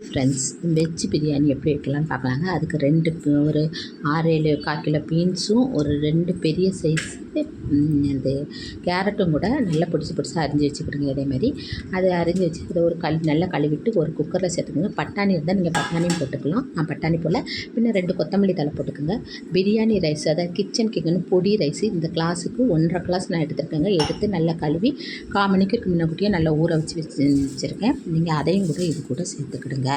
Friends, veg biryani எப்படி வைக்கலான்னு பார்க்கலாங்க. அதுக்கு ஒரு 6-7 1/4 கிலோ பீன்ஸும் ஒரு 2 பெரிய சைஸ் இது கேரட்டும் கூட நல்லா பொடிசாக அரிஞ்சு வச்சுக்கிடுங்க. இதேமாதிரி அதை அரிஞ்சு வச்சு அதை நல்லா கழுவிட்டு ஒரு குக்கரில் சேர்த்துக்கோங்க. பட்டாணி இருந்தால் நீங்கள் பட்டாணியும் போட்டுக்கலாம். நான் பட்டாணி போல் பின்ன 2 கொத்தமல்லி தழை போட்டுக்கோங்க. பிரியாணி ரைஸ், அதாவது கிச்சன் கிங்கன்னு பொடி ரைஸ், இந்த கிளாஸுக்கு 1.5 கிளாஸ் நான் எடுத்துருக்கேங்க. எடுத்து நல்லா கழுவி 1/4 மணிக்கு முன்னக்கூட்டியே நல்லா ஊற வச்சுருக்கேன். நீங்கள் அதையும் கூட இது கூட சேர்த்துக்கிடுங்க.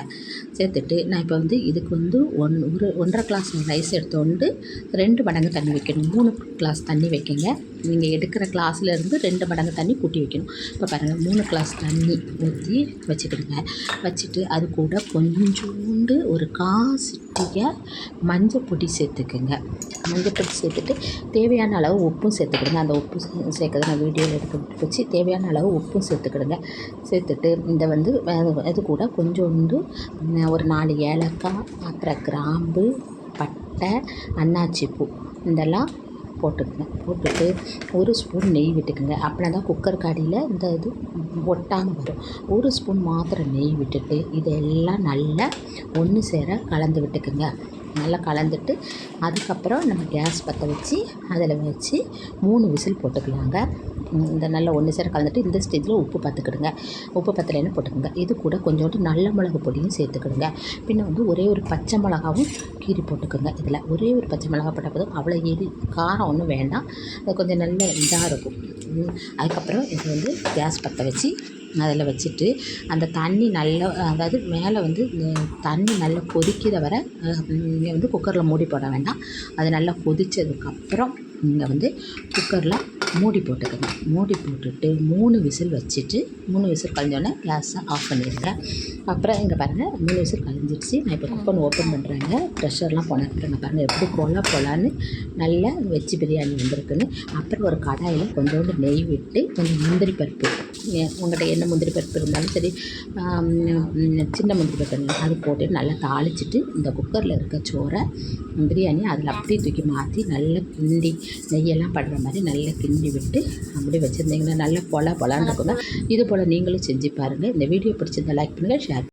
சேர்த்துட்டு நான் இப்போ இதுக்கு 1.5 கிளாஸ் ரைஸ் எடுத்துக்கொண்டு 2 மடங்கு தண்ணி வைக்கணும். 3 கிளாஸ் தண்ணி வைக்கங்க. நீங்கள் எடுக்கிற கிளாஸ்லேருந்து 2 மடங்கு தண்ணி கூட்டி வைக்கணும். இப்போ பாருங்கள், 3 கிளாஸ் தண்ணி ஊற்றி வச்சுக்கிடுங்க. வச்சுட்டு அது கூட கொஞ்சோண்டு ஒரு 1/4 சிட்டிகை மஞ்சள் பொடி சேர்த்துக்குங்க. மஞ்சள் பொடி சேர்த்துட்டு தேவையான அளவு உப்பும் சேர்த்துக்கிடுங்க. அந்த உப்பு சேர்க்கறத நான் வீடியோவில் எடுத்து வச்சு தேவையான அளவு உப்பும் சேர்த்துக்கிடுங்க. சேர்த்துட்டு இது கூட கொஞ்சோண்டு ஒரு 4 ஏலக்காய், அப்புறம் கிராம்பு, பட்டை, அன்னாச்சி பூ இதெல்லாம் போட்டுக்குங்க. போட்டுட்டு 1 ஸ்பூன் நெய் விட்டுக்குங்க. அப்படின்னா தான் குக்கருக்கு அடியில் இது ஒட்டாமல் வரும். 1 ஸ்பூன் மாத்திரம் நெய் விட்டுட்டு இதெல்லாம் நல்லா ஒன்று சேர கலந்து விட்டுக்குங்க. நல்லா கலந்துட்டு அதுக்கப்புறம் நம்ம கேஸ் பற்ற வச்சு அதில் வச்சு 3 விசில் போட்டுக்கலாங்க. இந்த நல்லா ஒன்று சேர கலந்துட்டு இந்த ஸ்டேஜில் உப்பு பார்த்துக்கிடுங்க. உப்பு பத்தலைன்னு போட்டுக்கோங்க. இது கூட கொஞ்சோண்டு நல்ல மிளகு பொடியும் சேர்த்துக்கிடுங்க. பின்ன ஒரே ஒரு பச்சை மிளகாவும் கீறி போட்டுக்கோங்க. இதில் ஒரே ஒரு பச்சை மிளகா போட்டால் போதும். அவ்வளோ காரம் ஒன்றும் வேண்டாம். அது கொஞ்சம் நல்ல இதாக இருக்கும். அதுக்கப்புறம் இது கேஸ் பற்ற வச்சு அதில் வச்சுட்டு அந்த தண்ணி நல்லா, அதாவது மேலே தண்ணி நல்லா கொதிக்கிற வரை குக்கரில் மூடி போட வேண்டாம். அது நல்லா கொதித்ததுக்கப்புறம் நீங்கள் குக்கரில் மூடி போட்டுக்கோங்க. மூடி போட்டுட்டு 3 விசில் வச்சுட்டு 3 விசில் கழிஞ்சோடனே கேஸை ஆஃப் பண்ணிடுங்க. அப்புறம் இங்கே பாருங்கள், 3 விசில் கழிஞ்சிடுச்சு. நான் இப்போ குக்கர் ஓப்பன் பண்ணுறேங்க. ப்ரெஷர்லாம் போனேன் பாருங்கள், எப்படி போலான்னு நல்லா வெஜ் பிரியாணி வந்திருக்குன்னு. அப்புறம் ஒரு கடாயில் கொஞ்சோண்டு நெய் விட்டு கொஞ்சம் முந்திரி பருப்பு, உங்கள்கிட்ட என்ன முந்திரி பருப்பு இருந்தாலும் சரி, சின்ன முந்திரி பருப்பு அது போட்டு நல்லா தாளிச்சிட்டு இந்த குக்கரில் இருக்க சோறை பிரியாணி அதில் அப்படியே தூக்கி மாற்றி நல்லா கிண்டி நெய்யெல்லாம் படுற மாதிரி நல்லா கிண்டி விட்டு அப்படியே வச்சுருந்தீங்கன்னா நல்லா பொலான்னு இருக்குங்க. இது போல் நீங்களும் செஞ்சு பாருங்கள். இந்த வீடியோ பிடிச்சிருந்தா லைக் பண்ணுங்கள், ஷேர்